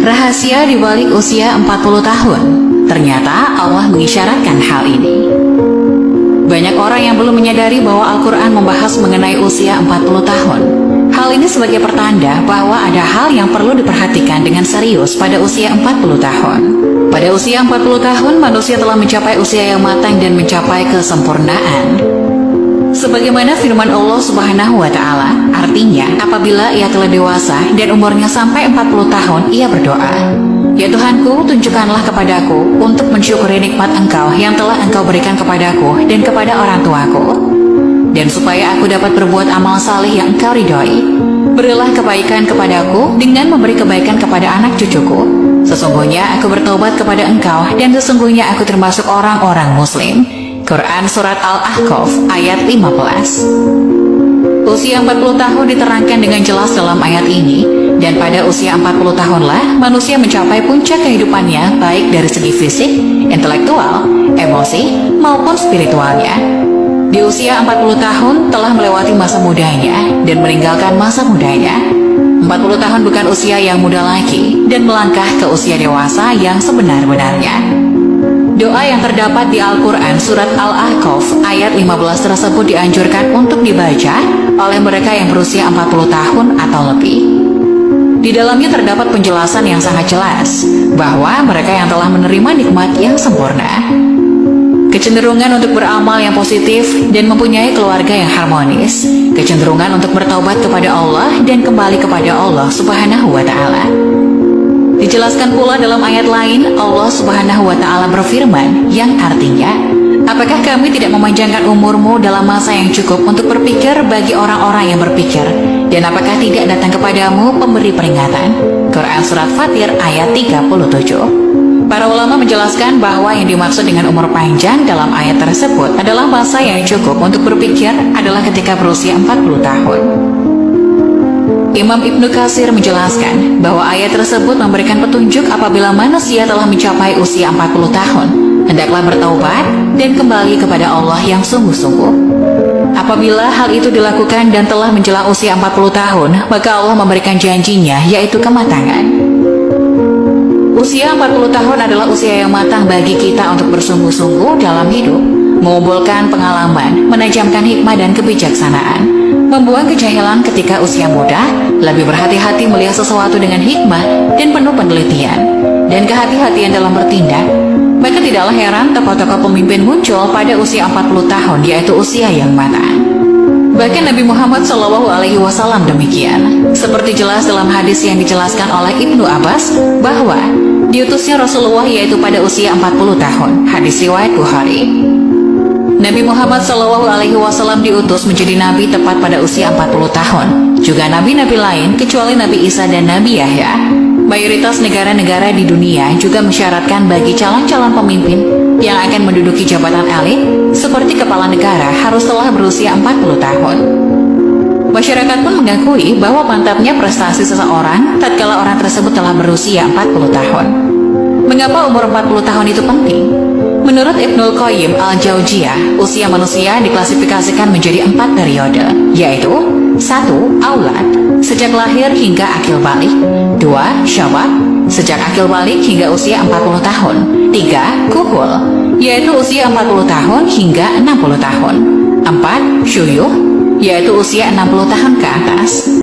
Rahasia di balik usia 40 tahun. Ternyata Allah mengisyaratkan hal ini. Banyak orang yang belum menyadari bahwa Al-Quran membahas mengenai usia 40 tahun. Hal ini sebagai pertanda bahwa ada hal yang perlu diperhatikan dengan serius pada usia 40 tahun. Pada usia 40 tahun, manusia telah mencapai usia yang matang dan mencapai kesempurnaan. Sebagaimana firman Allah Subhanahu wa Ta'ala, artinya apabila ia telah dewasa dan umurnya sampai 40 tahun, ia berdoa, "Ya Tuhanku, tunjukkanlah kepadaku untuk mensyukuri nikmat Engkau yang telah Engkau berikan kepadaku dan kepada orang tuaku, dan supaya aku dapat berbuat amal saleh yang Engkau ridhoi. Berilah kebaikan kepadaku dengan memberi kebaikan kepada anak cucuku. Sesungguhnya aku bertobat kepada Engkau dan sesungguhnya aku termasuk orang-orang muslim." Quran Surat Al-Ahqaf ayat 15. Usia 40 tahun diterangkan dengan jelas dalam ayat ini, dan pada usia 40 tahunlah manusia mencapai puncak kehidupannya baik dari segi fisik, intelektual, emosi, maupun spiritualnya. Di usia 40 tahun telah melewati masa mudanya dan meninggalkan masa mudanya. 40 tahun bukan usia yang muda lagi dan melangkah ke usia dewasa yang sebenar-benarnya. Doa yang terdapat di Al-Quran Surat Al-Ahqaf ayat 15 tersebut dianjurkan untuk dibaca oleh mereka yang berusia 40 tahun atau lebih. Di dalamnya terdapat penjelasan yang sangat jelas bahwa mereka yang telah menerima nikmat yang sempurna, kecenderungan untuk beramal yang positif dan mempunyai keluarga yang harmonis, kecenderungan untuk bertaubat kepada Allah dan kembali kepada Allah Subhanahu wa Ta'ala. Dijelaskan pula dalam ayat lain, Allah Subhanahu wa Ta'ala berfirman yang artinya, "Apakah kami tidak memanjangkan umurmu dalam masa yang cukup untuk berpikir bagi orang-orang yang berpikir, dan apakah tidak datang kepadamu pemberi peringatan?" Quran Surat Fatir ayat 37. Para ulama menjelaskan bahwa yang dimaksud dengan umur panjang dalam ayat tersebut adalah masa yang cukup untuk berpikir adalah ketika berusia 40 tahun. Imam Ibnu Katsir menjelaskan bahwa ayat tersebut memberikan petunjuk apabila manusia telah mencapai usia 40 tahun, hendaklah bertaubat dan kembali kepada Allah yang sungguh-sungguh. Apabila hal itu dilakukan dan telah menjelang usia 40 tahun, maka Allah memberikan janjinya, yaitu kematangan. Usia 40 tahun adalah usia yang matang bagi kita untuk bersungguh-sungguh dalam hidup, mengumpulkan pengalaman, menajamkan hikmah dan kebijaksanaan, membuang kejahilan ketika usia muda, lebih berhati-hati melihat sesuatu dengan hikmah dan penuh penelitian, dan kehati-hatian dalam bertindak. Maka tidaklah heran tokoh-tokoh pemimpin muncul pada usia 40 tahun, yaitu usia yang matang. Bahkan Nabi Muhammad SAW demikian, seperti jelas dalam hadis yang dijelaskan oleh Ibnu Abbas bahwa diutusnya Rasulullah yaitu pada usia 40 tahun. Hadis riwayat Bukhari. Nabi Muhammad SAW diutus menjadi nabi tepat pada usia 40 tahun. Juga nabi-nabi lain kecuali Nabi Isa dan Nabi Yahya. Mayoritas negara-negara di dunia juga mensyaratkan bagi calon-calon pemimpin yang akan menduduki jabatan elit seperti kepala negara harus telah berusia 40 tahun. Masyarakat pun mengakui bahwa mantapnya prestasi seseorang tatkala orang tersebut telah berusia 40 tahun. Mengapa umur 40 tahun itu penting? Menurut Ibnul Qayyim Al-Jauziyah, usia manusia diklasifikasikan menjadi 4 periode, yaitu 1. Aulad, sejak lahir hingga akil balik. 2. Syabab, sejak akil balik hingga usia 40 tahun. 3. Kuhul, yaitu usia 40 tahun hingga 60 tahun. 4. Syuyuh, yaitu usia 60 tahun ke atas.